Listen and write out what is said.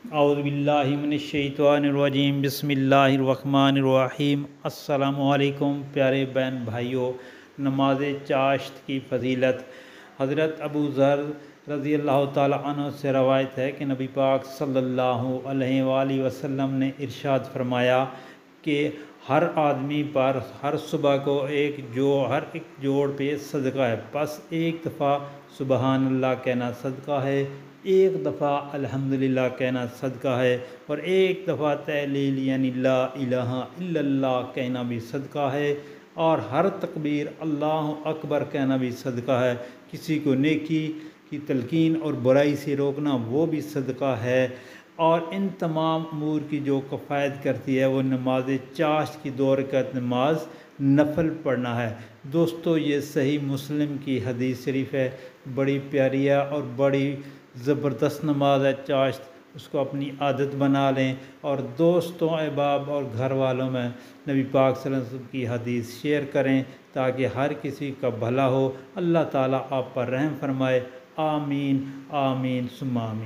اعوذ باللہ من الشیطان الرجیم، بسم اللہ الرحمن الرحیم۔ السلام علیکم پیارے بہن بھائیوں، نماز چاشت کی فضیلت۔ حضرت ابو ذر رضی اللہ تعالی عنہ سے روایت ہے کہ نبی پاک صلی اللہ علیہ وآلہ وسلم نے ارشاد فرمایا کہ ہر آدمی پر ہر صبح کو ہر ایک جوڑ پہ صدقہ ہے، پس ایک دفعہ سبحان اللہ کہنا صدقہ ہے، ایک دفعہ الحمدللہ کہنا صدقہ ہے، اور ایک دفعہ تہلیل یعنی لا الہ الا اللہ کہنا بھی صدقہ ہے، اور ہر تکبیر اللہ اکبر کہنا بھی صدقہ ہے۔ کسی کو نیکی کی تلقین اور برائی سے روکنا وہ بھی صدقہ ہے، اور ان تمام امور کی جو کفایت کرتی ہے وہ نماز چاشت کی 2 رکعت نماز نفل پڑھنا ہے۔ دوستو، یہ صحیح مسلم کی حدیث شریف ہے، بڑی پیاری ہے اور بڑی زبردست نماز ہے چاشت۔ اس کو اپنی عادت بنا لیں، اور دوستوں، احباب اور گھر والوں میں نبی پاک صلی اللہ علیہ وسلم کی حدیث شیئر کریں تاکہ ہر کسی کا بھلا ہو۔ اللہ تعالیٰ آپ پر رحم فرمائے۔ آمین آمین ثم آمین۔